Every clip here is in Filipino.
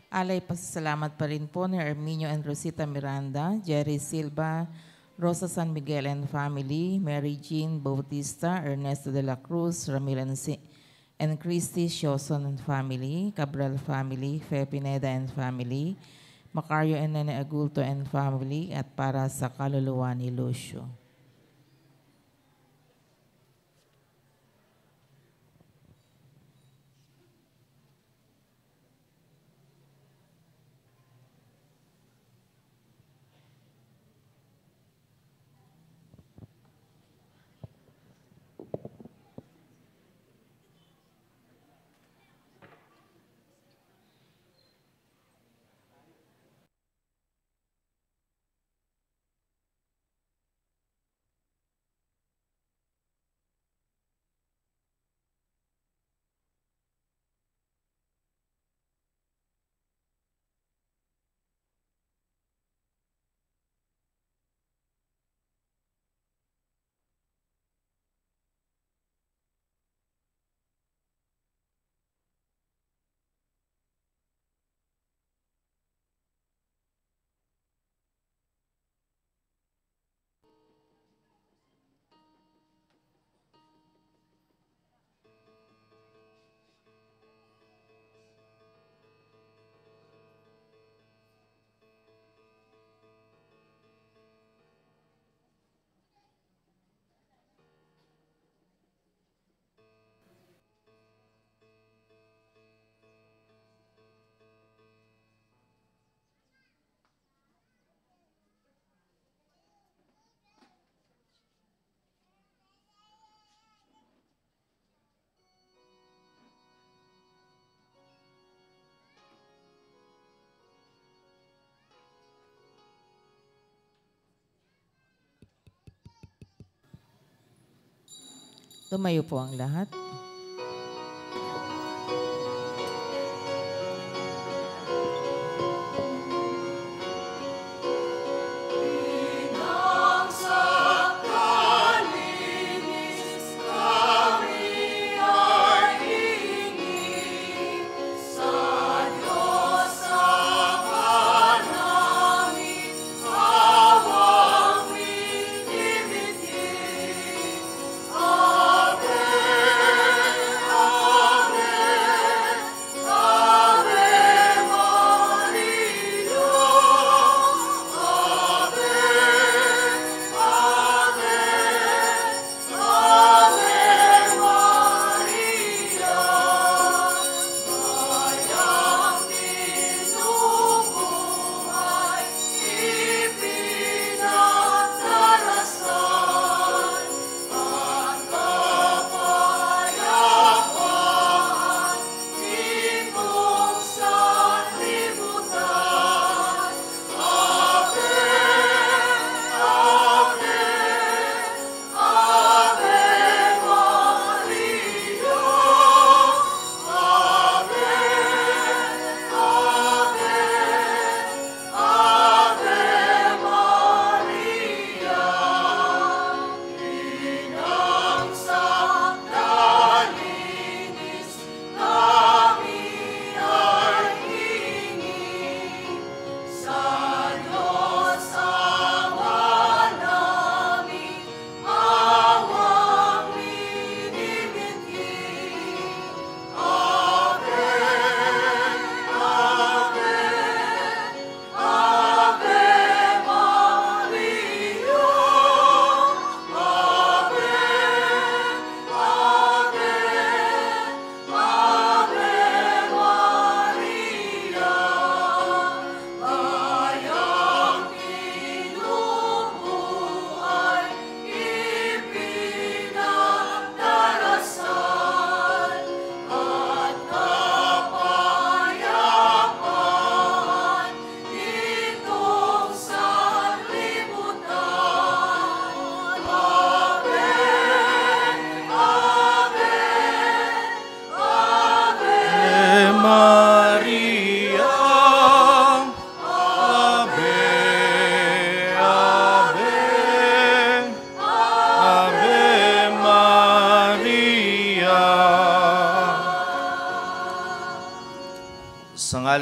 Alay pasasalamat pa rin po ni Arminio and Rosita Miranda, Jerry Silva, Rosa San Miguel and family, Mary Jean Bautista, Ernesto de la Cruz, Ramilan and Christy Shoson and family, Cabral family, Fe Pineda and family, Macario and Nene Agulto and family, at para sa kaluluwa ni Lucio. Tumayo po ang lahat. Ave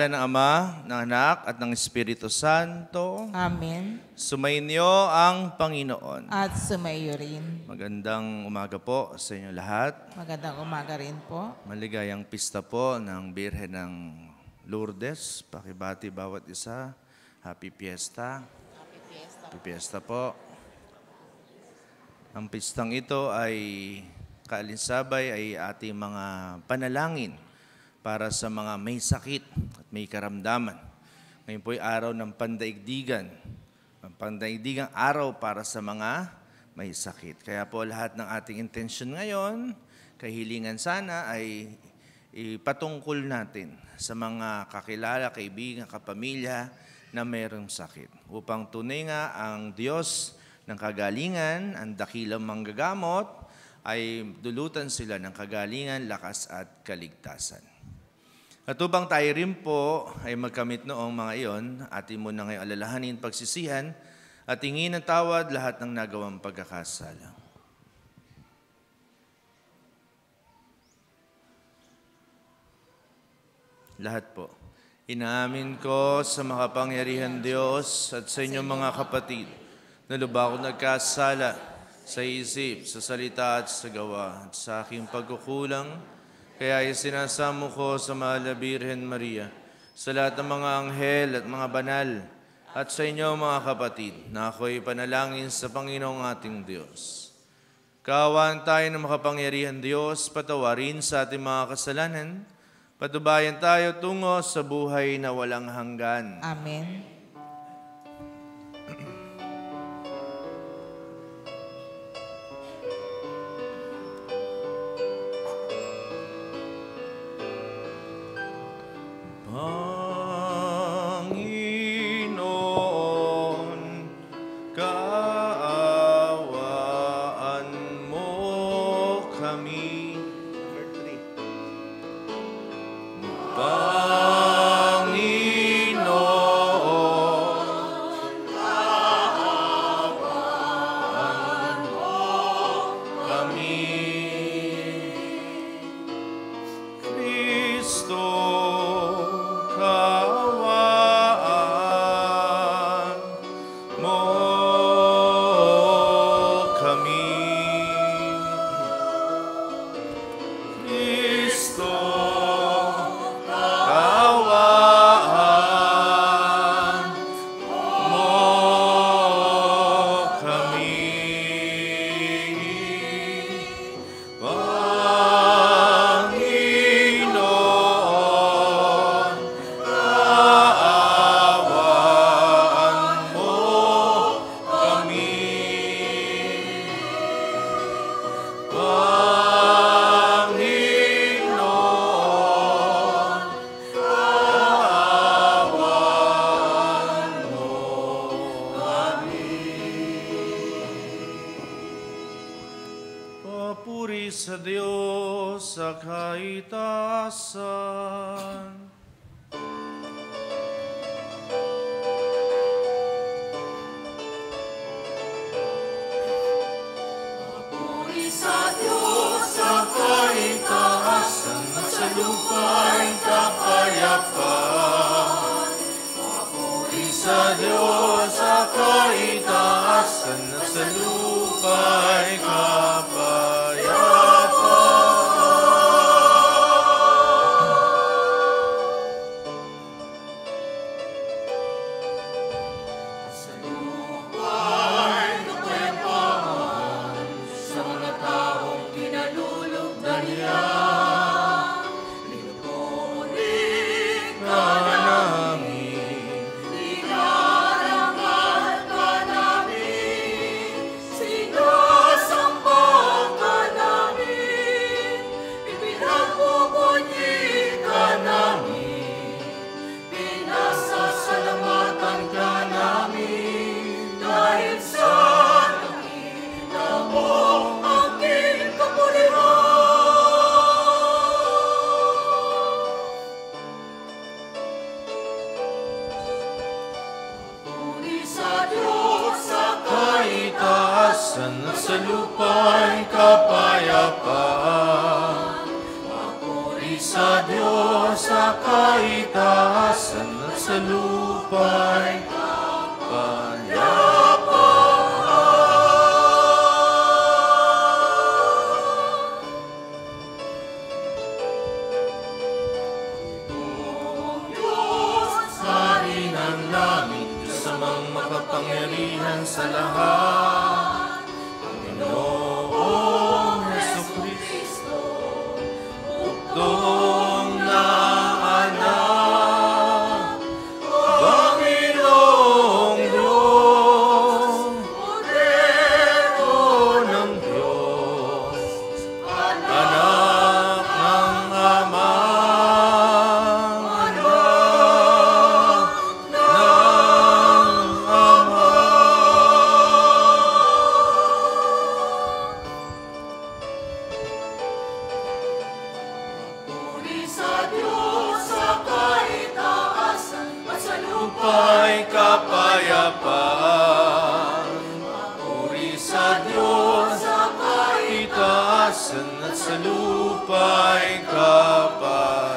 ngalan ng Ama, ng Anak, at ng Espiritu Santo. Amen. Sumainyo ang Panginoon. At sumaiyo rin. Magandang umaga po sa inyo lahat. Magandang umaga rin po. Maligayang pista po ng Birhen ng Lourdes. Pakibati bawat isa. Happy Fiesta. Happy Fiesta po. Ang pistang ito ay kaalinsabay ay ating mga panalangin para sa mga may sakit at may karamdaman. Ngayon po ay araw ng pandaigdigan. Ang pandaigdigang araw para sa mga may sakit. Kaya po lahat ng ating intensyon ngayon, kahilingan sana ay ipatungkol natin sa mga kakilala, kaibigan, kapamilya na mayroong sakit. Upang tunay nga ang Diyos ng kagalingan, ang dakilang manggagamot, ay dulutan sila ng kagalingan, lakas at kaligtasan. At upang tayo rin po ay magkamit noong mga iyon, atin muna ngayon alalahanin, pagsisihan, at hingin ng tawad lahat ng nagawang pagkakasala. Lahat po. Inaamin ko sa makapangyarihan Diyos at sa inyong mga kapatid na lubha ko nagkasala sa isip, sa salita at sa gawa at sa aking pagkukulang. Kaya isinasamo ko sa Mahal na Birhen Maria, sa lahat ng mga anghel at mga banal, at sa inyo mga kapatid, na ako'y panalangin sa Panginoong ating Diyos. Kaawaan tayo ng makapangyarihan Diyos, patawarin sa ating mga kasalanan, patubayan tayo tungo sa buhay na walang hanggan. Amen. Panginoon, kaawaan mo kami. Panginoon, kaawaan mo kami. Kristo, kaawaan mo kami. Kristo, kaawaan mo kami. Panginoon, kaawaan mo kami. Panginoon, kaawaan mo kami. Papuri sa Diyos sa kaitaasan. Puri sa Diyos sa kaitaasan at sa lupa'y kapayapaan. Puri sa Diyos sa kaitaasan at sa lupa'y kapayapaan. Sa lupa'y kapayapaan sa mga taong kinalulugdan niya. Linupunin ka namin, inarangal ka namin, sinasamba ka namin, ipinagpupunyi ka namin, pinasasalamatan ka namin, dahil sa nakita mo aking kapulihan. Puri sa Diyos sa kaitaasan at sa lupa'y kapayapaan. Puri sa Diyos sa kaitaasan at sa lupa'y makapangyarihan sa lahat, Panginoong Jesucristo, bugtong na anak, Panginoong Diyos, Kordero ng Diyos, anak ng Ama, kapayapaan. Papuri sa Diyos sa kaitaasan at sa lupa'y kapayapaan.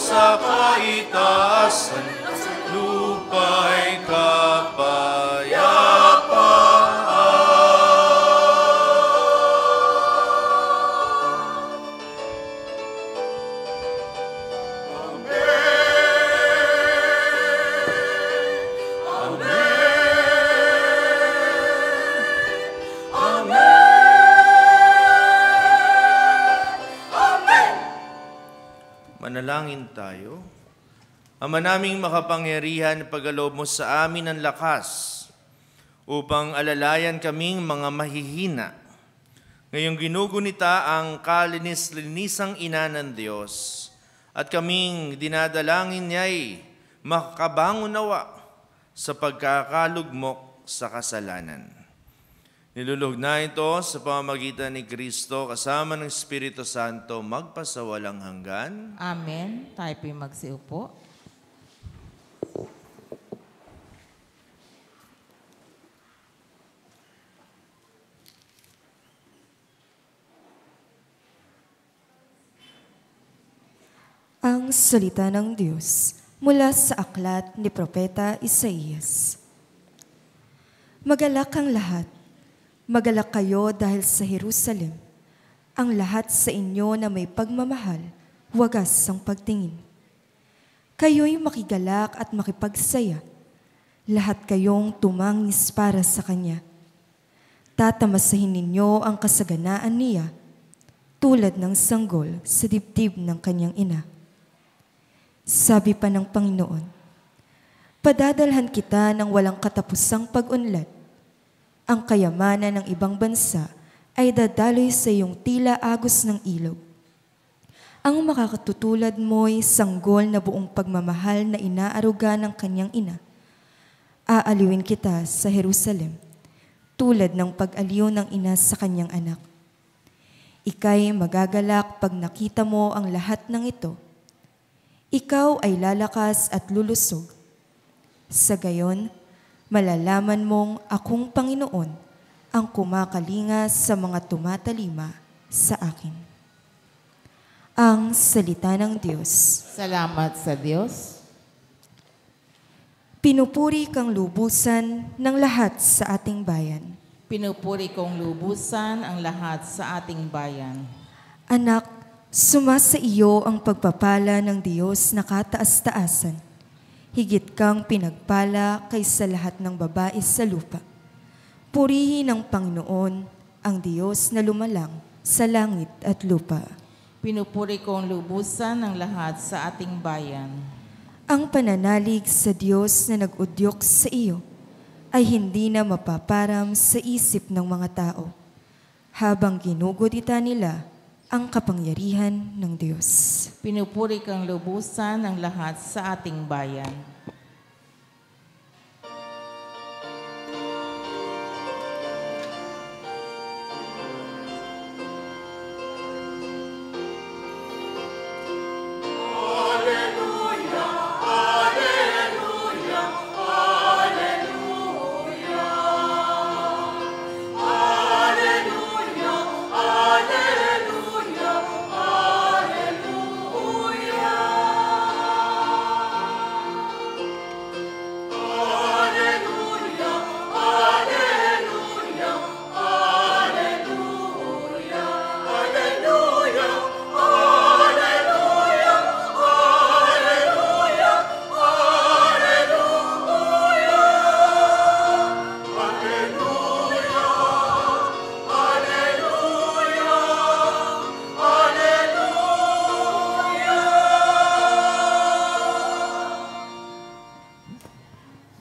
sa kaitaasan at lupa'y kapayapaan. Manalangin tayo. Ama naming makapangyarihan, pagkaloob mo sa amin ng lakas upang alalayan kaming mga mahihina. Ngayong ginugunita ang kalinis-linisang ina ng Diyos at kaming dinadalangin niya'y makabangon nawa sa pagkakalugmok sa kasalanan. Nilulog na ito sa pamamagitan ni Kristo kasama ng Espiritu Santo magpasawalang hanggan. Amen. Tayo po'y magsiupo. Ang salita ng Diyos mula sa aklat ni Propeta Isaías. Magalak ang lahat, magalak kayo dahil sa Jerusalem, ang lahat sa inyo na may pagmamahal, wagas ang pagtingin. Kayo'y makigalak at makipagsaya, lahat kayong tumangis para sa Kanya. Tatamasahin ninyo ang kasaganaan niya, tulad ng sanggol sa dibdib ng kanyang ina. Sabi pa ng Panginoon, padadalhan kita ng walang katapusang pag-unlad. Ang kayamanan ng ibang bansa ay dadaloy sa iyong tila agos ng ilog. Ang makakatutulad mo'y sanggol na buong pagmamahal na inaaruga ng kanyang ina. Aaliwin kita sa Jerusalem, tulad ng pag-aliw ng ina sa kanyang anak. Ika'y magagalak pag nakita mo ang lahat ng ito. Ikaw ay lalakas at lulusog. Sa gayon, malalaman mong akong Panginoon ang kumakalinga sa mga tumatalima sa akin. Ang salita ng Diyos. Salamat sa Diyos. Pinupuri kang lubusan ng lahat sa ating bayan. Pinupuri kong lubusan ang lahat sa ating bayan. Anak, sumasa iyo ang pagpapala ng Diyos na kataas-taasan. Higit kang pinagpala kaysa lahat ng babae sa lupa. Purihin ng Panginoon, ang Diyos na lumalang sa langit at lupa. Pinupuri kong lubusan ang lahat sa ating bayan. Ang pananalig sa Diyos na nag-udyok sa iyo ay hindi na mapaparam sa isip ng mga tao, habang ginugudita nila ang kapangyarihan ng Diyos. Pinupuri kang lubusan ng lahat sa ating bayan.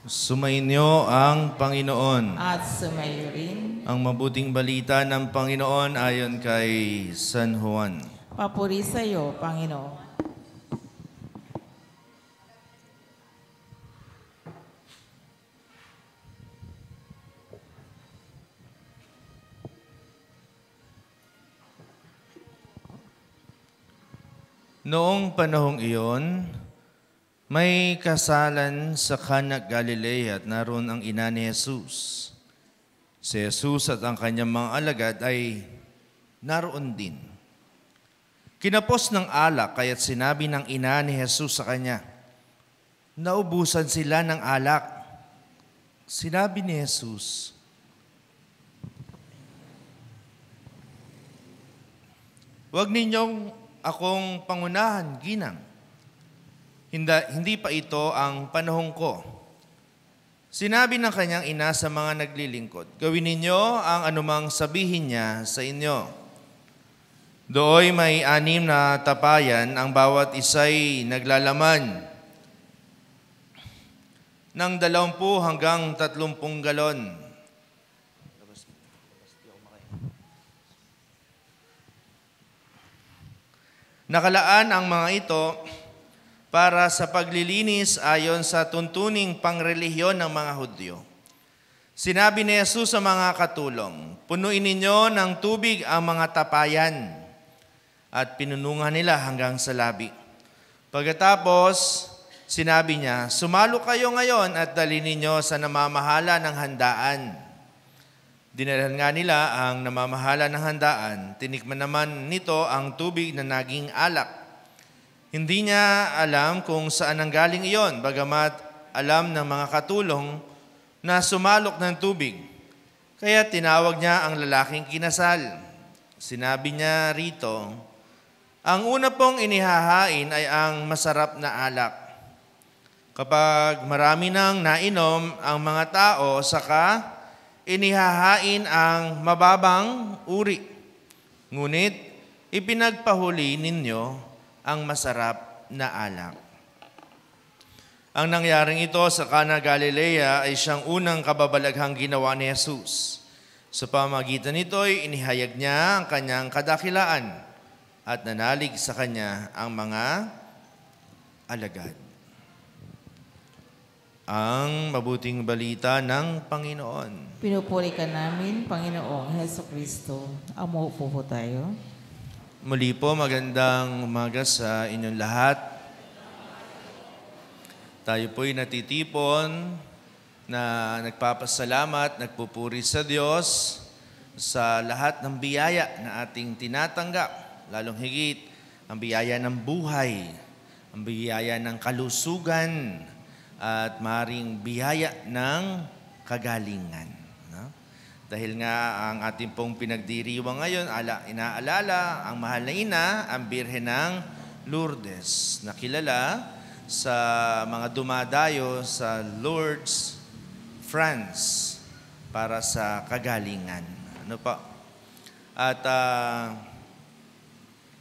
Sumainyo ang Panginoon. At sumayo rin. Ang mabuting balita ng Panginoon ayon kay San Juan. Papuri sa iyo, Panginoon. Noong panahong iyon, may kasalan sa Cana Galilea at naroon ang ina ni Jesus. Si Jesus at ang kanyang mga alagad ay naroon din. Kinapos ng alak kaya't sinabi ng ina ni Jesus sa kanya, naubusan sila ng alak. Sinabi ni Jesus, huwag ninyong akong pangunahan, ginang. Hindi pa ito ang panahon ko. Sinabi ng kanyang ina sa mga naglilingkod, gawin ninyo ang anumang sabihin niya sa inyo. Dooy may 6 na tapayan, ang bawat isa'y naglalaman ng 20 hanggang 30 galon. Nakalaan ang mga ito para sa paglilinis ayon sa tuntuning pangrelihiyon ng mga Hudyo. Sinabi ni Jesus sa mga katulong, punuin ninyo ng tubig ang mga tapayan, at pinunungan nila hanggang sa labi. Pagkatapos, sinabi niya, sumalo kayo ngayon at dalhin ninyo sa namamahala ng handaan. Dinalhan nga nila ang namamahala ng handaan. Tinikman naman nito ang tubig na naging alak. Hindi niya alam kung saan ang galing iyon, bagamat alam ng mga katulong na sumalok ng tubig. Kaya tinawag niya ang lalaking kinasal. Sinabi niya rito, ang una pong inihahain ay ang masarap na alak. Kapag marami nang nainom ang mga tao, saka inihahain ang mababang uri. Ngunit ipinagpahuli ninyo ang masarap na alak. Ang nangyaring ito sa Cana Galilea ay siyang unang kababalaghang ginawa ni Jesus. Sa pamagitan nito'y inihayag niya ang kanyang kadakilaan at nanalig sa kanya ang mga alagad. Ang mabuting balita ng Panginoon. Pinupuri ka namin, Panginoong Hesukristo. Umuupo po tayo. Muli po, magandang umaga sa inyong lahat. Tayo po'y natitipon na nagpapasalamat, nagpupuri sa Diyos sa lahat ng biyaya na ating tinatanggap. Lalong higit, ang biyaya ng buhay, ang biyaya ng kalusugan, at maring biyaya ng kagalingan. No? Dahil nga ang ating pong pinagdiriwang ngayon, inaalala ang mahal na ina, ang Birhen ng Lourdes, na kilala sa mga dumadayo sa Lourdes, France, para sa kagalingan. Ano pa? At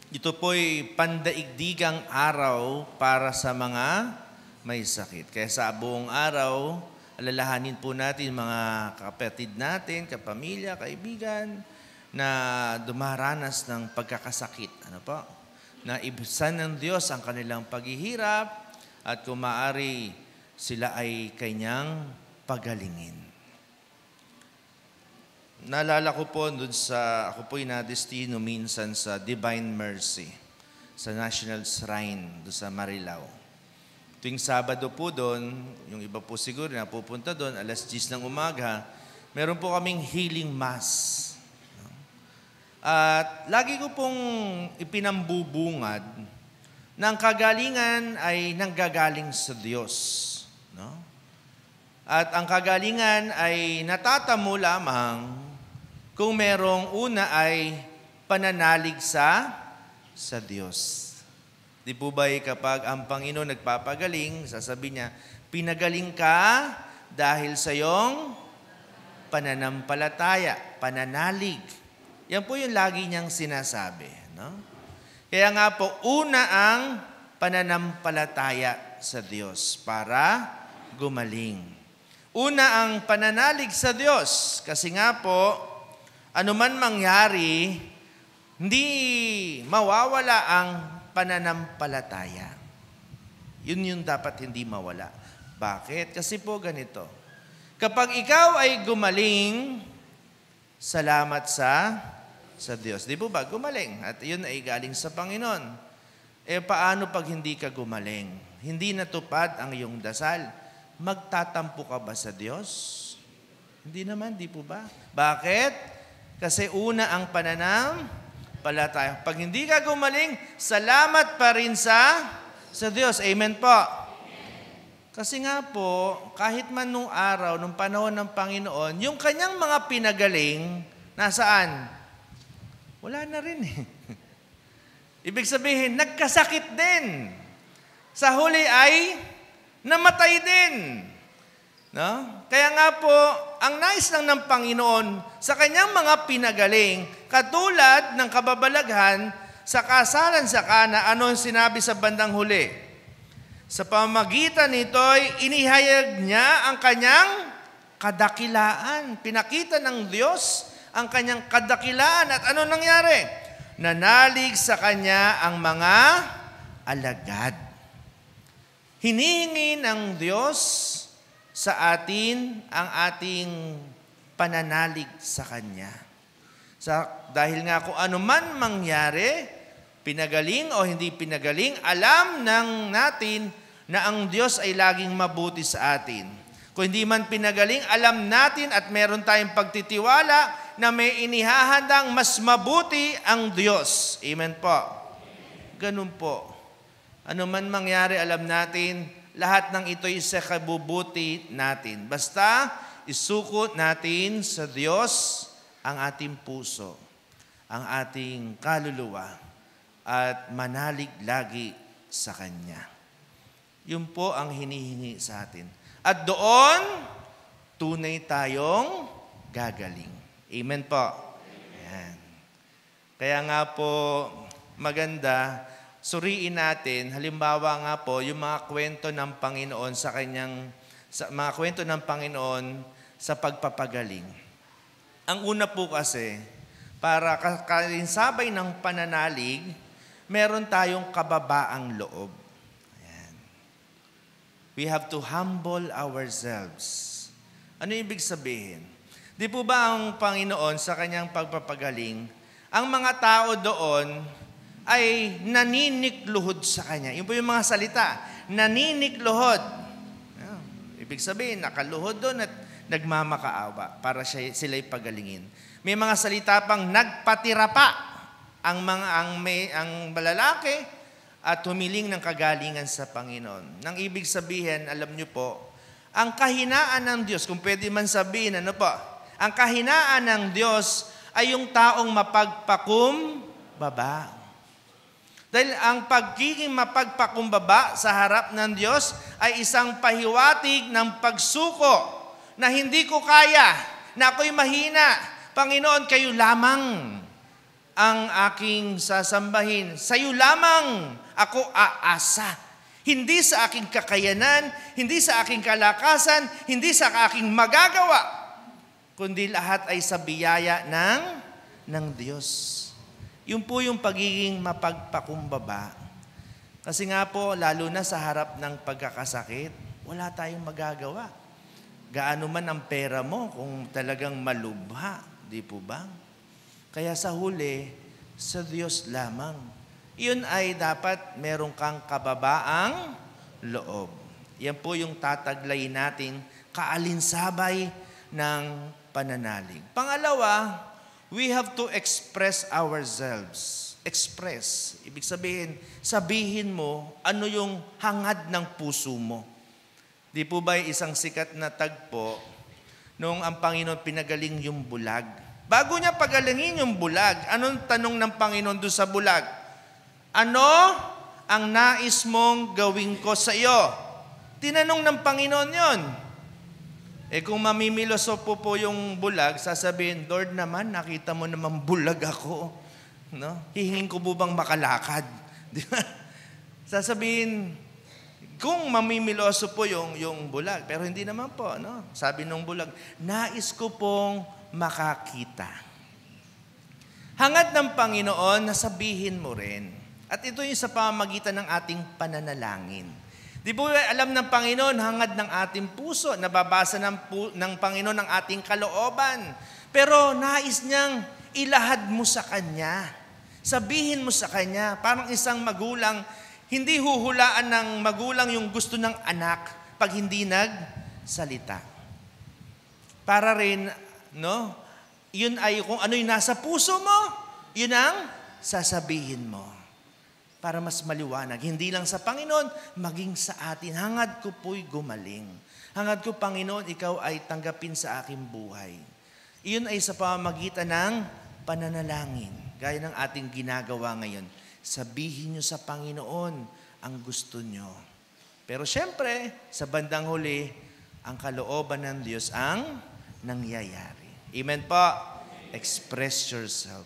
ito po'y pandaigdigang araw para sa mga may sakit. Kaya sa buong araw, alalahanin po natin mga kapatid natin, kapamilya, kaibigan, na dumaranas ng pagkakasakit. Ano po? Na ibsan ng Diyos ang kanilang paghihirap at kung maaari, sila ay kanyang pagalingin. Naalala ko po ako po'y nadestino minsan sa Divine Mercy, sa National Shrine, doon sa Marilao. Tuwing Sabado po doon, yung iba po siguro na pupunta doon, 10:00 ng umaga, meron po kaming healing mass. At lagi ko pong ipinambubungad na ang kagalingan ay nanggagaling sa Diyos. No? At ang kagalingan ay natatamo lamang kung merong una ay pananalig sa Diyos. Di po ba kapag ang Panginoon nagpapagaling, sasabihin niya, pinagaling ka dahil sa iyong pananampalataya, pananalig. Yan po yung lagi niyang sinasabi. No? Kaya nga po, una ang pananampalataya sa Diyos para gumaling. Una ang pananalig sa Diyos kasi nga po, anuman mangyari, hindi mawawala ang pananampalataya. Yun yung dapat hindi mawala. Bakit? Kasi po ganito. Kapag ikaw ay gumaling, salamat sa Diyos. Di po ba? Gumaling. At yun ay galing sa Panginoon. Paano pag hindi ka gumaling? Hindi natupad ang iyong dasal. Magtatampo ka ba sa Diyos? Hindi naman, di po ba? Bakit? Kasi una ang pananampalataya. Pag hindi ka gumaling, salamat pa rin sa Diyos. Amen po. Kasi nga po, kahit man nung araw, nung panahon ng Panginoon, yung kanyang mga pinagaling, nasaan? Wala na rin eh. Ibig sabihin, nagkasakit din. Sa huli ay namatay din. No? Kaya nga po, ang nais lang ng Panginoon sa kanyang mga pinagaling, katulad ng kababalaghan sa kasalan sa Kana, ano ang sinabi sa bandang huli? Sa pamamagitan nito'y inihayag niya ang kanyang kadakilaan. Pinakita ng Diyos ang kanyang kadakilaan. At ano nangyari? Nanalig sa kanya ang mga alagad. Hinihingi ng Diyos sa atin ang ating pananalig sa Kanya. Dahil nga kung ano man mangyari, pinagaling o hindi pinagaling, alam natin na ang Diyos ay laging mabuti sa atin. Kung hindi man pinagaling, alam natin at meron tayong pagtitiwala na may inihahandang mas mabuti ang Diyos. Amen po. Ganun po. Ano man mangyari, alam natin, lahat ng ito'y sa kabubuti natin. Basta isuko natin sa Diyos ang ating puso, ang ating kaluluwa, at manalig lagi sa Kanya. Yun po ang hinihingi sa atin. At doon, tunay tayong gagaling. Amen po. Ayan. Kaya nga po, maganda, suriin natin, halimbawa nga po, yung mga kwento ng Panginoon mga kwento ng Panginoon sa pagpapagaling. Ang una po kasi, para kalinsabay ng pananalig, meron tayong kababaang loob. Ayan. We have to humble ourselves. Ano ibig sabihin? Di po ba ang Panginoon sa kanyang pagpapagaling, ang mga tao doon ay naninikluhod sa Kanya. Yun po yung mga salita, naninikluhod. Ibig sabihin, nakaluhod doon at nagmamakaawa para sila'y pagalingin. May mga salita pang nagpatira pa ang balalaki at humiling ng kagalingan sa Panginoon. Nang ibig sabihin, alam niyo po, ang kahinaan ng Diyos, kung pwede man sabihin, ano po, ang kahinaan ng Diyos ay yung taong mapagpakumbaba. Dahil ang pagiging mapagpakumbaba sa harap ng Diyos ay isang pahiwatig ng pagsuko na hindi ko kaya, na ako'y mahina. Panginoon, kayo lamang ang aking sasambahin. Sa iyo lamang ako aasa. Hindi sa aking kakayanan, hindi sa aking kalakasan, hindi sa aking magagawa, kundi lahat ay sa biyaya ng Diyos. Yun po yung pagiging mapagpakumbaba. Kasi nga po, lalo na sa harap ng pagkakasakit, wala tayong magagawa. Gaano man ang pera mo kung talagang malubha, di po ba? Kaya sa huli, sa Diyos lamang. Iyon ay dapat meron kang kababaang loob. Yan po yung tataglay nating kaalinsabay ng pananalig. Pangalawa, we have to express ourselves. Express. Ibig sabihin mo, ano yung hangad ng puso mo. Di po ba isang sikat na tagpo nung ang Panginoon pinagaling yung bulag? Bago niya pagalingin yung bulag, anong tanong ng Panginoon doon sa bulag? Ano ang nais mong gawin ko sa iyo? Tinanong ng Panginoon yon. Kung mamimiloso po yung bulag, sasabihin, Lord naman, nakita mo naman bulag ako. No? Hihingin ko bang makalakad? Di ba? Sasabihin, kung mamimiloso po yung bulag, pero hindi naman po. No? Sabi nung bulag, nais ko pong makakita. Hangad ng Panginoon na sabihin mo rin. At ito yung sa pamamagitan ng ating pananalangin. Di po alam ng Panginoon, hangad ng ating puso, nababasa ng Panginoon ang ating kalooban. Pero nais niyang ilahad mo sa Kanya. Sabihin mo sa Kanya, parang isang magulang, hindi huhulaan ng magulang yung gusto ng anak pag hindi nagsalita. Para rin, no, yun ay kung ano yung nasa puso mo, yun ang sasabihin mo. Para mas maliwanag. Hindi lang sa Panginoon, maging sa atin. Hangad ko po'y gumaling. Hangad ko, Panginoon, ikaw ay tanggapin sa aking buhay. Iyon ay sa pamamagitan ng pananalangin. Gaya ng ating ginagawa ngayon. Sabihin niyo sa Panginoon ang gusto niyo. Pero syempre, sa bandang huli, ang kalooban ng Diyos ang nangyayari. Amen po? Express yourself.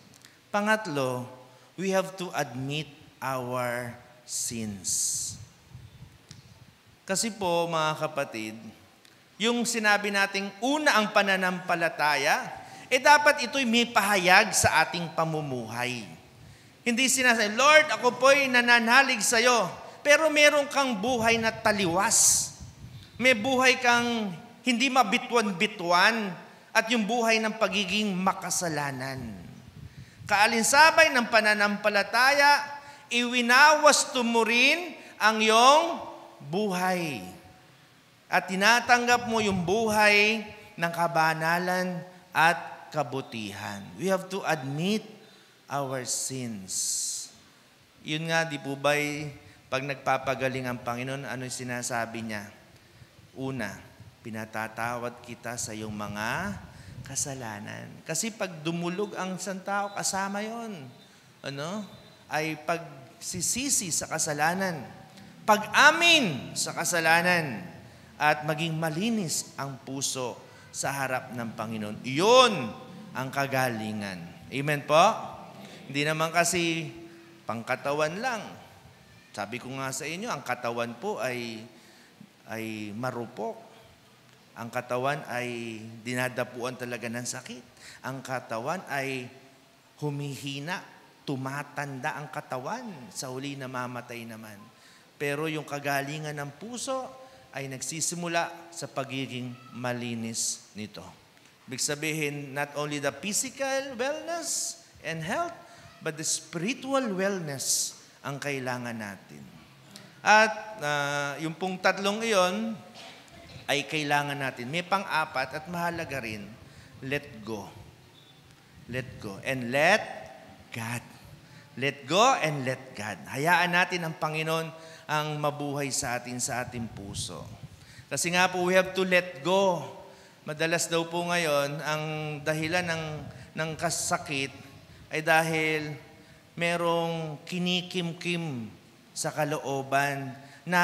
Pangatlo, we have to admit our sins. Kasi po, mga kapatid, yung sinabi nating una ang pananampalataya, dapat ito'y may pahayag sa ating pamumuhay. Hindi sinasabi, Lord, ako po'y nananalig sa'yo, pero meron kang buhay na taliwas. May buhay kang hindi mabitwan-bitwan at yung buhay ng pagiging makasalanan. Kaalinsabay ng pananampalataya, iwinawasto mo rin ang iyong buhay. At tinatanggap mo yung buhay ng kabanalan at kabutihan. We have to admit our sins. Yun nga, di po ba'y pag nagpapagaling ang Panginoon, ano yung sinasabi niya? Una, pinatatawad kita sa iyong mga kasalanan. Kasi pag dumulog ang isang tao, kasama yon, ay pagsisisi sa kasalanan, pag-amin sa kasalanan, at maging malinis ang puso sa harap ng Panginoon. Iyon ang kagalingan. Amen po? Hindi naman kasi pangkatawan lang. Sabi ko nga sa inyo, ang katawan po ay marupok. Ang katawan ay dinadapuan talaga ng sakit. Ang katawan ay humihina, tumatanda ang katawan. Sa huli namamatay naman. Pero yung kagalingan ng puso ay nagsisimula sa pagiging malinis nito. Ibig sabihin, not only the physical wellness and health, but the spiritual wellness ang kailangan natin. At yung pong tatlong iyon ay kailangan natin. May pang-apat at mahalaga rin, let go. Let go and let God. Let go and let God. Hayaan natin ang Panginoon ang mabuhay sa ating puso. Kasi nga po, we have to let go. Madalas daw po ngayon, ang dahilan ng kasakit ay dahil merong kinikim-kim sa kalooban na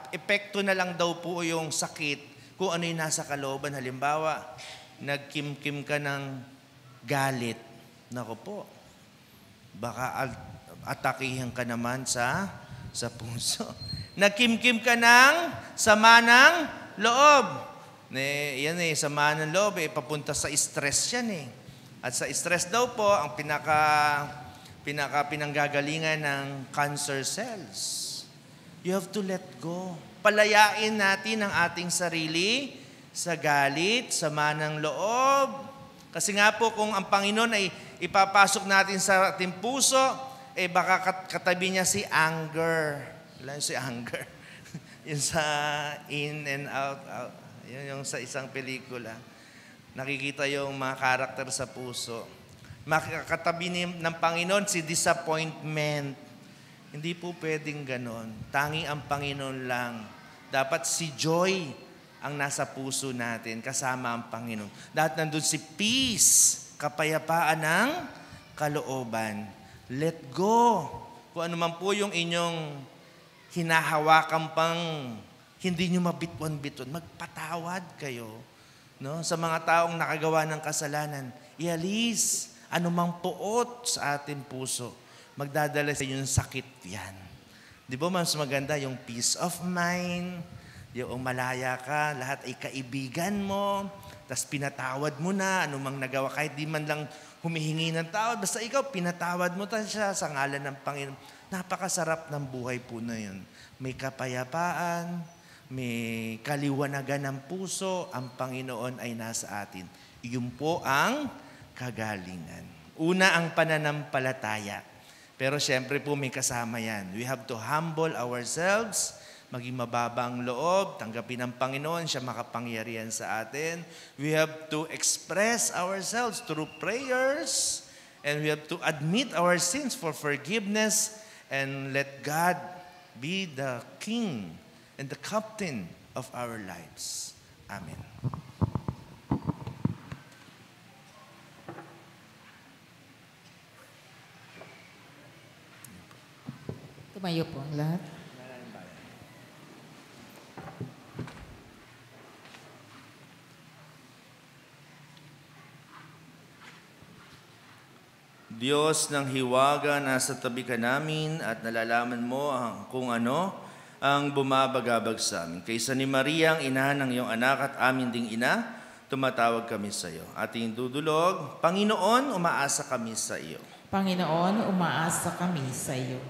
epekto na lang daw po yung sakit kung ano yung nasa kalooban. Halimbawa, nagkim-kim ka ng galit. Nako po, baka atakihan ka naman sa puso. Nagkim-kim ka ng sama ng loob. Yan sama ng loob, papunta sa stress yan . At sa stress daw po, ang pinanggagalingan ng cancer cells. You have to let go. Palayain natin ang ating sarili sa galit, sama ng loob. Kasi nga po, kung ang Panginoon ay ipapasok natin sa ating puso, baka katabi niya si anger. Alam si anger? Yung sa in and out. Yun yung sa isang pelikula. Nakikita yung mga karakter sa puso. Makakatabi ng Panginoon si disappointment. Hindi po pwedeng ganon. Tanging ang Panginoon lang. Dapat si joy ang nasa puso natin kasama ang Panginoon. Dapat nandun si peace, kapayapaan ng kalooban. Let go. Kung ano man po yung inyong hinahawakan pang hindi nyo mabitwan-bitwan, magpatawad kayo. Sa mga taong nakagawa ng kasalanan, ialis anumang puot sa ating puso. Magdadala sa inyo ng sakit yan. Di ba mas maganda yung peace of mind, yung malaya ka, lahat ay kaibigan mo, tas pinatawad mo na anumang nagawa, kahit di man lang humihingi ng tawad, basta ikaw pinatawad mo siya sa ngalan ng Panginoon. Napakasarap ng buhay po na yun. May kapayapaan, may kaliwanagan ng puso, ang Panginoon ay nasa atin. Iyon po ang kagalingan. Una ang pananampalataya. Pero siyempre po may kasama yan. We have to humble ourselves, maging mababa ang loob, tanggapin ang Panginoon, siya makapangyarihan sa atin. We have to express ourselves through prayers, and we have to admit our sins for forgiveness, and let God be the King and the captain of our lives. Amen. Tumayo po ang lahat. Diyos ng hiwaga, nasa tabi ka namin at nalalaman mo kung ano ang bumabagabag sa amin. Kaysa ni Maria, ang ina ng iyong anak at amin ding ina, tumatawag kami sa iyo. Ating dudulog, Panginoon, umaasa kami sa iyo. Panginoon, umaasa kami sa iyo.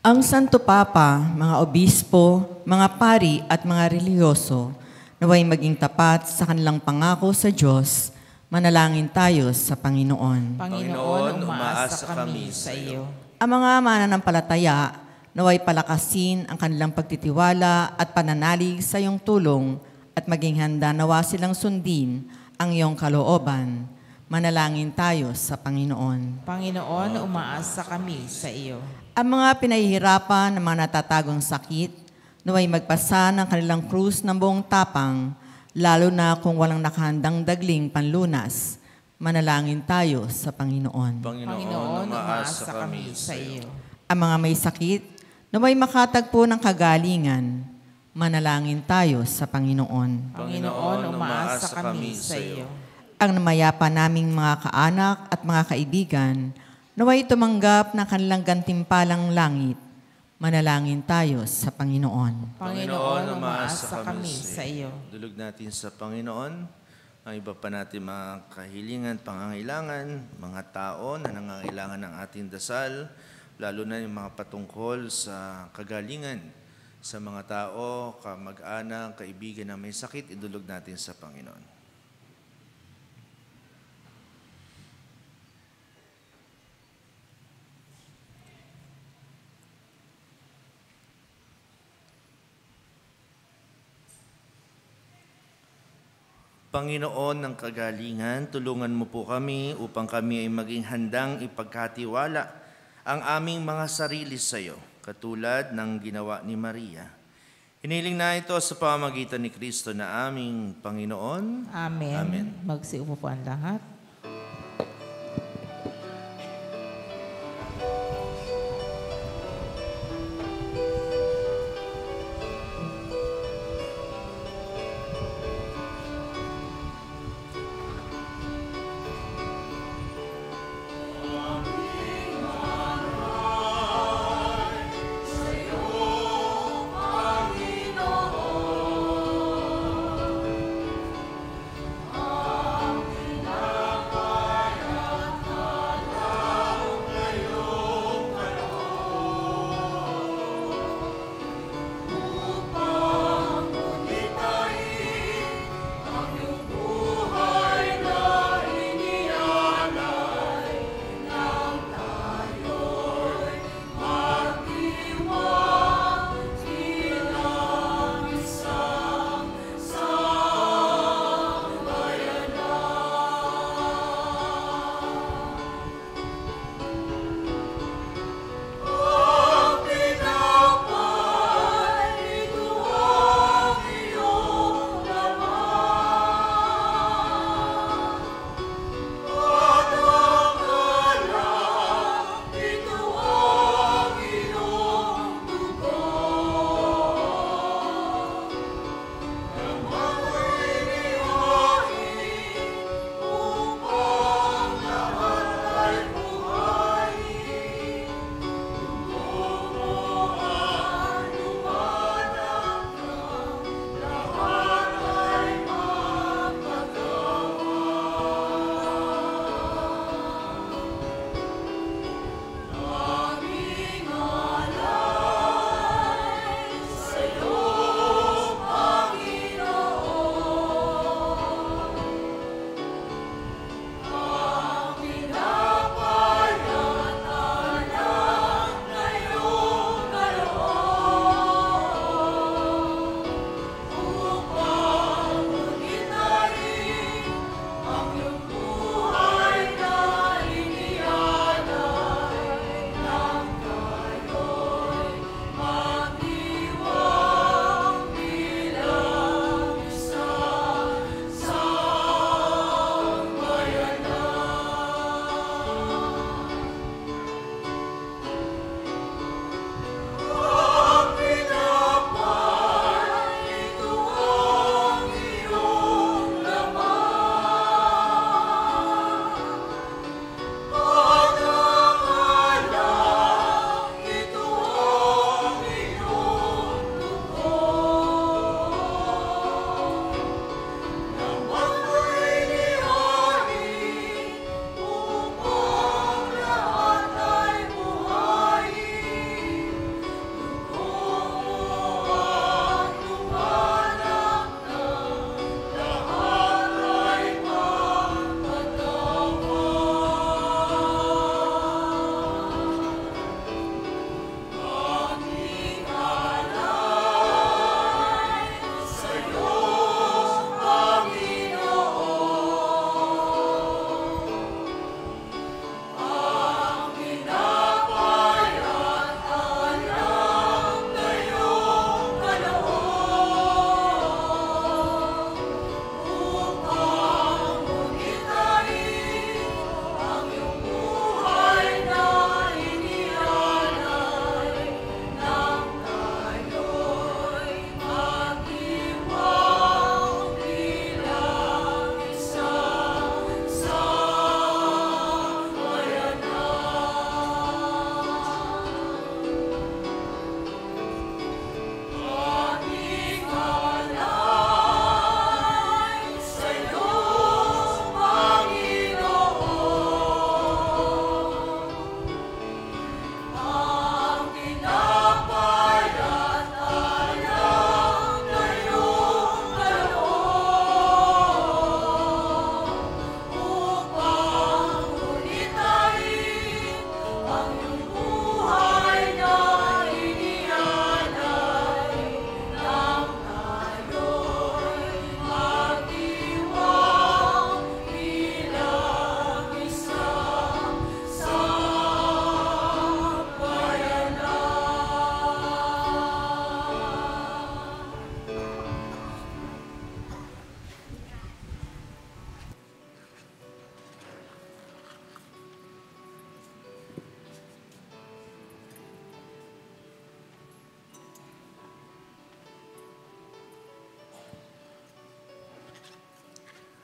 Ang Santo Papa, mga obispo, mga pari at mga relihiyoso, naway maging tapat sa kanilang pangako sa Diyos, manalangin tayo sa Panginoon. Panginoon, umaasa kami sa iyo. Ang mga mananampalataya, naway palakasin ang kanilang pagtitiwala at pananalig sa iyong tulong at maging handa nawa silang sundin ang iyong kalooban. Manalangin tayo sa Panginoon. Panginoon, umaasa kami sa iyo. Ang mga pinahihirapan ng mga natatagong sakit, naway magpasa ng kanilang krus ng buong tapang, lalo na kung walang nakahandang dagling panlunas. Manalangin tayo sa Panginoon. Panginoon, umaasa kami sa iyo. Ang mga may sakit, naway makatagpo ng kagalingan. Manalangin tayo sa Panginoon. Panginoon, umaasa kami sa iyo. Ang namayapa naming mga kaanak at mga kaibigan, naway tumanggap ng kanilang gantimpalang langit. Manalangin tayo sa Panginoon. Panginoon, umaasa kami sa iyo. Dulog natin sa Panginoon ang iba pa natin mga kahilingan, pangangailangan, mga tao na nangangailangan ng ating dasal, lalo na yung mga patungkol sa kagalingan sa mga tao, kamag-anak, kaibigan na may sakit, idulog natin sa Panginoon. Panginoon ng kagalingan, tulungan mo po kami upang kami ay maging handang ipagkatiwala ang aming mga sarili sa iyo, katulad ng ginawa ni Maria. Hiniling na ito sa pamamagitan ni Kristo na aming Panginoon. Amen. Amen. Magsiupo po ang lahat.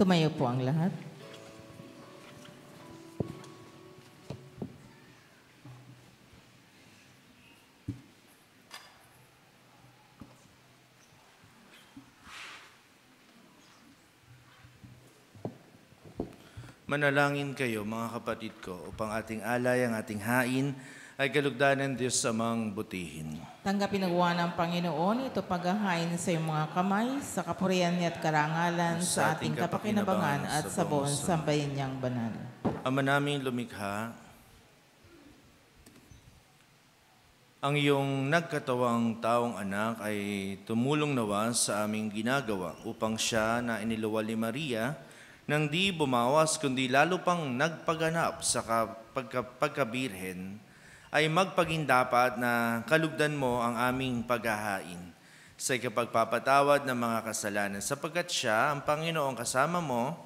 Tumayo po ang lahat. Manalangin kayo, mga kapatid ko, upang ating alay, ang ating hain, ay kalugdanan Diyos amang butihin. Tanggapin ang gawa ng Panginoon, ito paghahain sa iyong mga kamay, sa kapurihan niya at karangalan, sa ating kapakinabangan at sa buong sambayan niyang banal. Ama naming lumikha, ang iyong nagkatawang taong anak ay tumulong nawa sa aming ginagawa upang siya na iniluwal ni Maria nang di bumawas kundi lalo pang nagpaganap sa pagkabirhen, ay magpaging dapat na kalugdan mo ang aming paghahain sa ikapagpapatawad ng mga kasalanan, sapagkat siya, ang Panginoong kasama mo,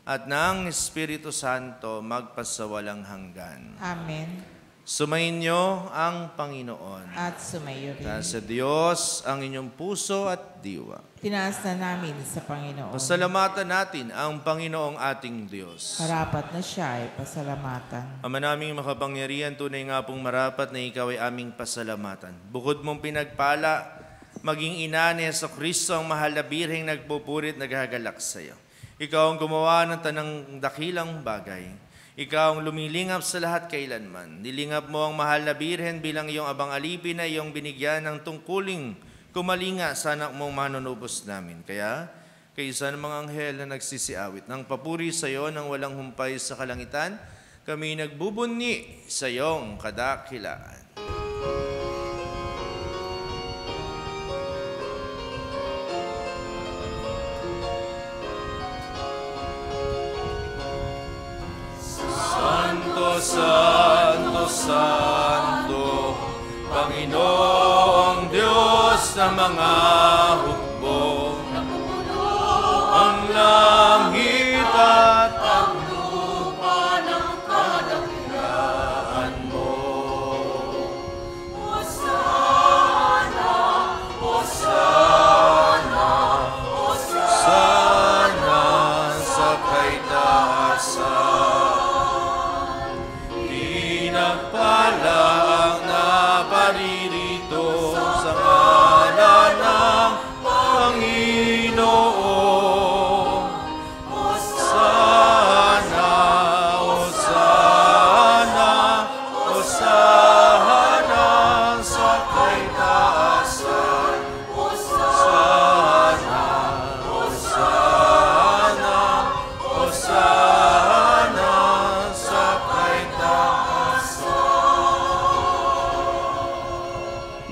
at ng Espiritu Santo magpasawalang hanggan. Amen. Sumainyo ang Panginoon. At sumayo rin. Sa Diyos ang inyong puso at diwa. Tinaas na namin sa Panginoon. Pasalamatan natin ang Panginoong ating Diyos. Marapat na siya ay pasalamatan. Ama naming makapangyarihan, tunay nga pong marapat na ikaw ay aming pasalamatan. Bukod mong pinagpala, maging ina ni Jesucristo ang mahal na birheng nagpupurit, naghagalak sa iyo. Ikaw ang gumawa ng tanang dakilang bagay. Ikaw ang lumilingap sa lahat kailanman. Nilingap mo ang mahal na birhen bilang iyong abang alipin na iyong binigyan ng tungkuling kumalinga sa anak mong manunubos namin. Kaya, kaysa ng mga anghel na nagsisiawit ng papuri sa iyo nang walang humpay sa kalangitan, kami nagbubunyi sa iyong kadakilaan. Santo, Santo, Panginoong Diyos ng mga hukbo, ang langit at ang lupa ng kadakilaan mo. Hosana, Hosana, Hosana sa kaitaasan. Pinagpala ang naparirito sa ngalan ng Panginoon. Hosana, Hosana, Hosana sa kaitaasan. Hosana, Hosana, Hosana sa kaitaasan.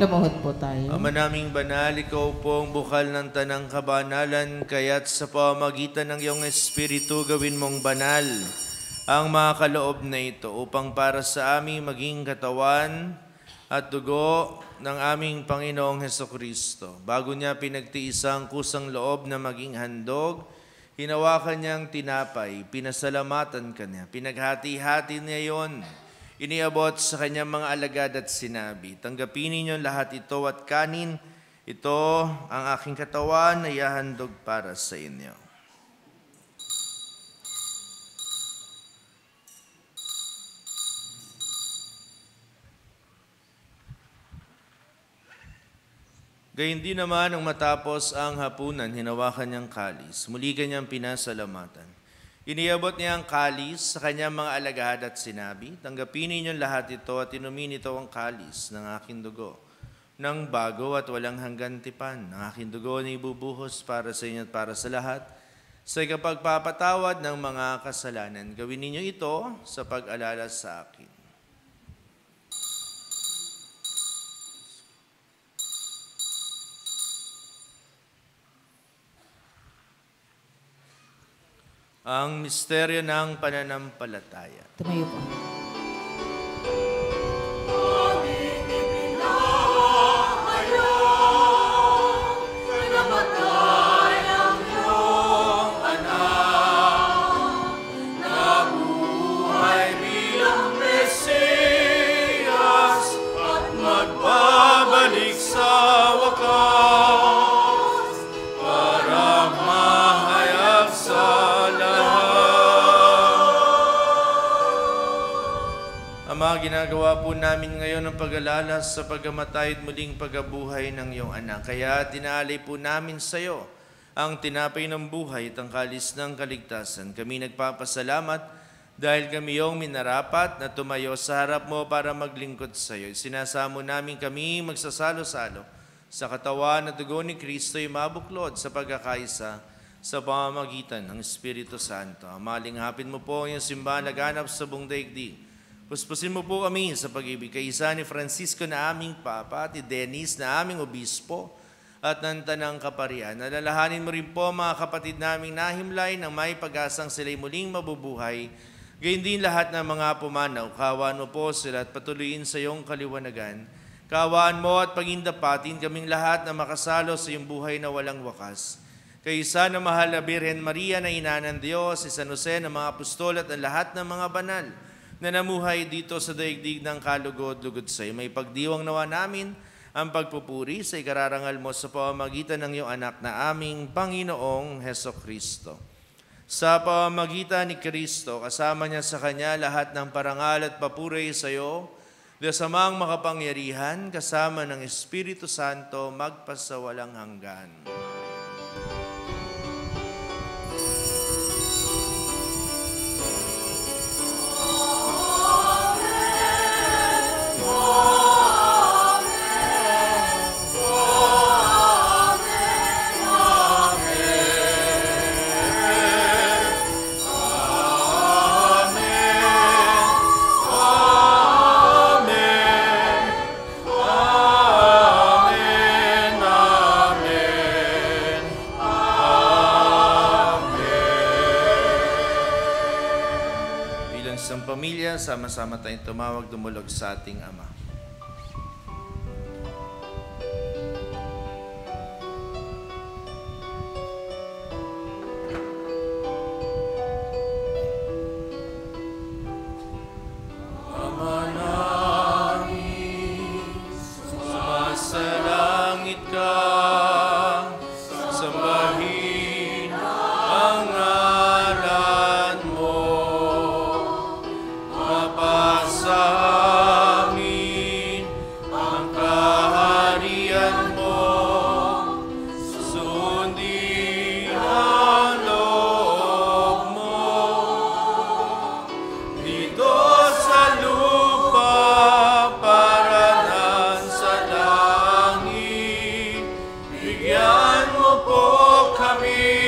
Lumuhod po tayo. Ama naming banal, ikaw po ang bukal ng tanang kabanalan, kaya't sa pamamagitan ng iyong Espiritu gawin mong banal ang mga kaloob na ito upang para sa aming maging katawan at dugo ng aming Panginoong Hesukristo. Bago niya pinagtiis ang kusang loob na maging handog, hinawakan niyang tinapay, pinasalamatan kanya, pinaghati-hati niya yon. Iniabot sa kanyang mga alagad at sinabi, tanggapin ninyo lahat ito at kanin, ito ang aking katawan na ihahandog para sa inyo. Gayun din naman nang matapos ang hapunan, hinawakan niyang kalis, muli kanyang pinasalamatan. Iniabot niya ang kalis sa kanyang mga alagad at sinabi, tanggapin ninyo lahat ito at inumin ito ang kalis ng aking dugo, ng bago at walang hanggan tipan. Ang aking dugo na ibubuhos para sa inyo at para sa lahat, sa ikapagpapatawad ng mga kasalanan. Gawin ninyo ito sa pag-alala sa akin. Ang misteryo ng pananampalataya. Tumayo po. Magbabalik sa wakas para mahayag sa ginagawa po namin ngayon ng pag-alala sa pagkamatay at muling pagkabuhay ng iyong anak. Kaya tinaalay po namin sa iyo ang tinapay ng buhay at ang kalis ng kaligtasan. Kami nagpapasalamat dahil kami iyong minarapat na tumayo sa harap mo para maglingkod sa iyo. Sinasamo namin kami magsasalo-salo sa katawan at dugo ni Kristo ay mabuklod sa pagkakaisa sa pamamagitan ng Espiritu Santo. Malinghapin mo po ang iyong simbahan laganap sa buong daigdig. Puspusin mo po kami sa pag-ibig kay isa ni Francisco na aming Papa at ni Dennis na aming Obispo at ng Tanang Kaparian. Nalalahanin mo rin po mga kapatid naming nahimlay ng may pag-asang sila'y muling mabubuhay. Gayun din lahat ng mga pumanaw. Kawaan mo po sila at patuloyin sa iyong kaliwanagan. Kawaan mo at pagindapatin kaming lahat na makasalo sa iyong buhay na walang wakas. Kay isa na mahal na Birhen Maria na ina ng Diyos, si San Jose ng mga apostol at ang lahat ng mga banal na namuhay dito sa daigdig ng kalugod-lugod sa iyo. May pagdiwang nawa namin ang pagpupuri sa ikararangal mo sa pamamagitan ng iyong anak na aming Panginoong Hesukristo. Sa pamamagitan ni Kristo, kasama niya sa Kanya lahat ng parangal at papuri sa iyo, Diyos Amang makapangyarihan, kasama ng Espiritu Santo, magpasawalang hanggan. Sama-sama tayong tumawag, dumulog sa ating Ama. Ama namin, sumasalangit ka, sambahin ang ngalan mo. Mapasa amin ang kaharian mo, sundin ang loob mo. Dito sa lupa para nan sa langit, bigyan mo po kami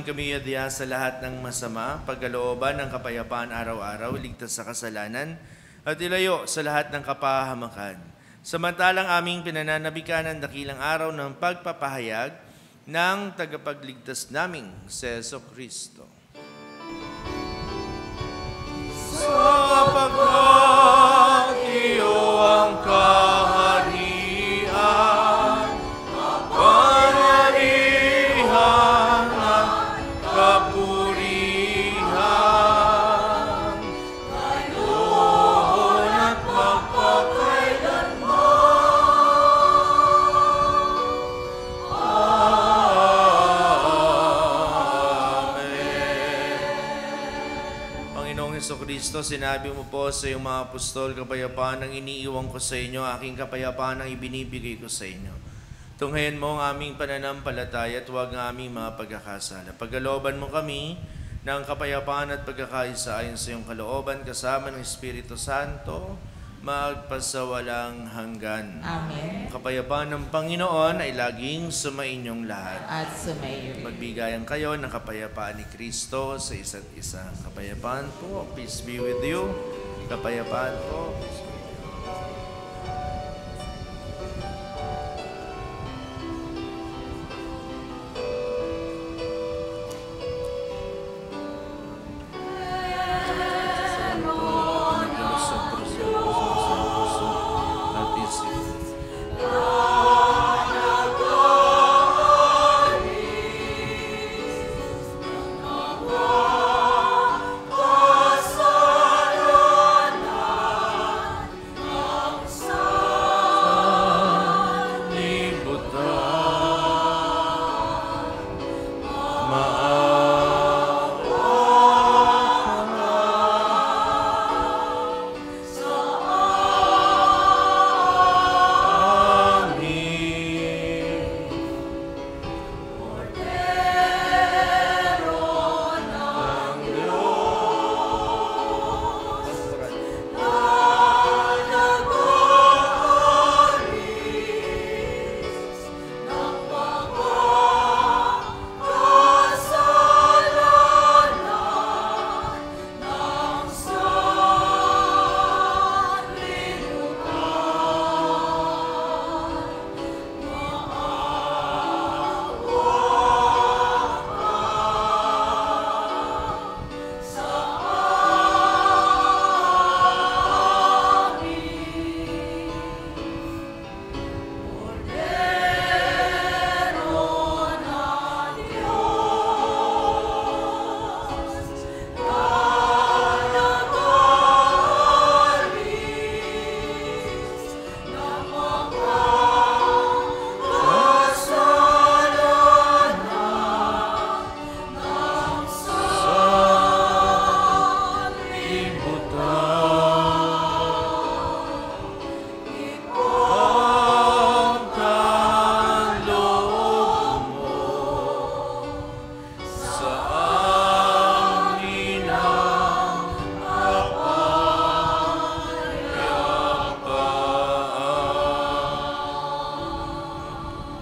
kami adya sa lahat ng masama, pagkalooban ng kapayapaan araw-araw, ligtas sa kasalanan, at ilayo sa lahat ng kapahamakan. Samantalang aming pinananabikan ang dakilang araw ng pagpapahayag ng tagapagligtas naming si Jesucristo. Sapagkat iyo ang kaharian, kapangyarihan at kapurihan, ngayon at magpakailanman. Amen. Panginoong Jesucristo, sinabi mo po sa iyong mga apostol, kapayapaan ang iniiwan ko sa inyo, aking kapayapaan ang ibinibigay ko sa inyo. Tunghayan mo ang aming pananampalataya at huwag ang aming mga pagkakasala. Pagkalooban mo kami ng kapayapaan at pagkakaisa ayon sa iyong kalooban kasama ng Espiritu Santo, magpasawalang hanggan. Amen. Ang kapayapaan ng Panginoon ay laging sumainyong lahat. At sumayo. Magbigayan kayo ng kapayapaan ni Kristo sa isa't isa. Kapayapaan po, peace be with you. Kapayapaan po, peace be with you.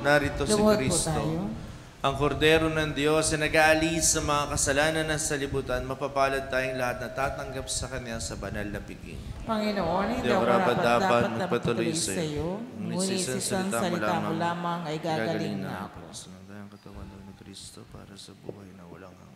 Narito si Lumuhod po Kristo, tayo. ang kordero ng Diyos na nag-aalis sa mga kasalanan ng salibutan. Mapapalad tayong lahat na tatanggap sa Kanya sa banal na piging. Panginoon, hindi Di ako ako dapat magpatuloy magpatuloy sa sa iyo. Ngunit isang salita mo lamang ay gagaling na ako. Sanandayang katawan ng Kristo para sa buhay na walang hanggan.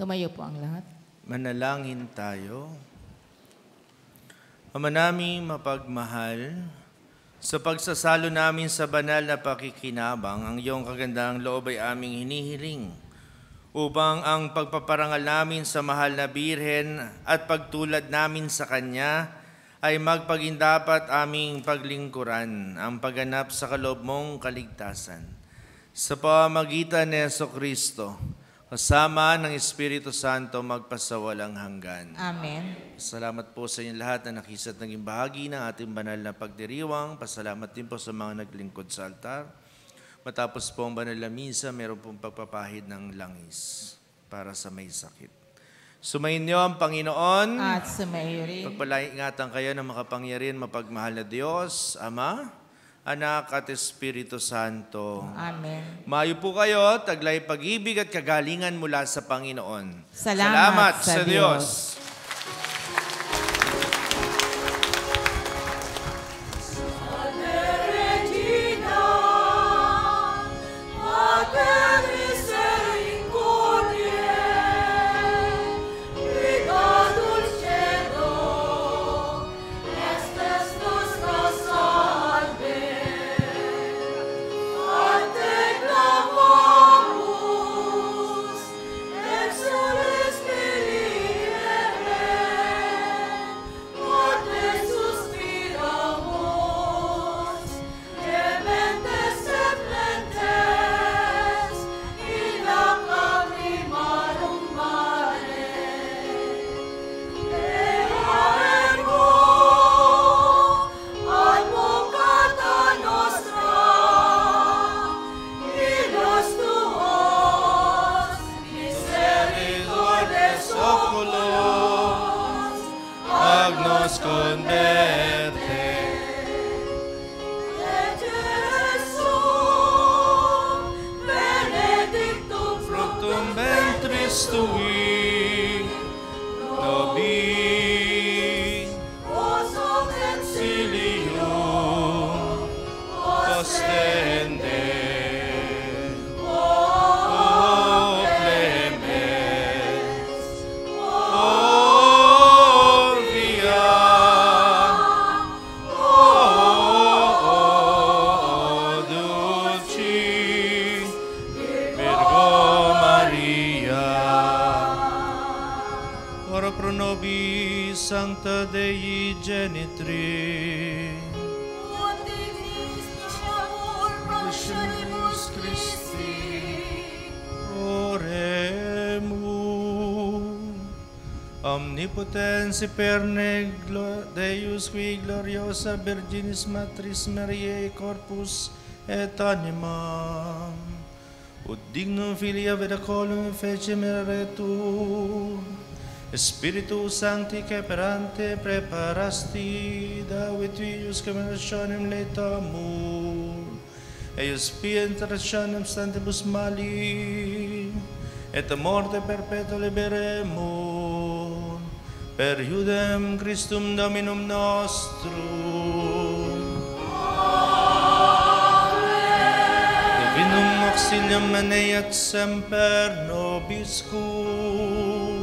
Tumayo po ang lahat. Manalangin tayo. Ama naming mapagmahal, sa pagsasalo namin sa banal na pakikinabang, ang iyong kagandahang loob ay aming hinihiling upang ang pagpaparangal namin sa mahal na Birhen at pagtulad namin sa Kanya ay magpagindapat aming paglingkuran ang pagganap sa kaloob mong kaligtasan. Sa pamamagitan ni Jesucristo, kasama ng Espiritu Santo magpasawalang hanggan. Amen. Salamat po sa inyo lahat na nakisat naging bahagi ng ating banal na pagdiriwang. Pasalamat din po sa mga naglingkod sa altar. Matapos po ang banal na misa, meron pong pagpapahid ng langis para sa may sakit. Sumayin niyo ang Panginoon. At sumayo rin. Pagpalaingatan kayo ng makapangyarihan, mapagmahal na Diyos, Ama, Anak at Espiritu Santo. Amen. Mayo po kayo, taglay pag-ibig at kagalingan mula sa Panginoon. Salamat sa sa Diyos. Sancta Dei Genitri, ut dignis diciamur promissionibus Christi. Oremum. Omnipotens superne Deus qui gloriosa Virginis Matris Mariae corpus et animam, ut dignum filia vedacolum fecem eretur, Spiritu Sancti Caperante preparasti, Davit vius comminationem letamur, eius pia intercessionem stantibus mali, et a morte perpetua liberemur, per iudem Christum Dominum nostrum. Amen. Divinum auxilium maneat semper nobiscum,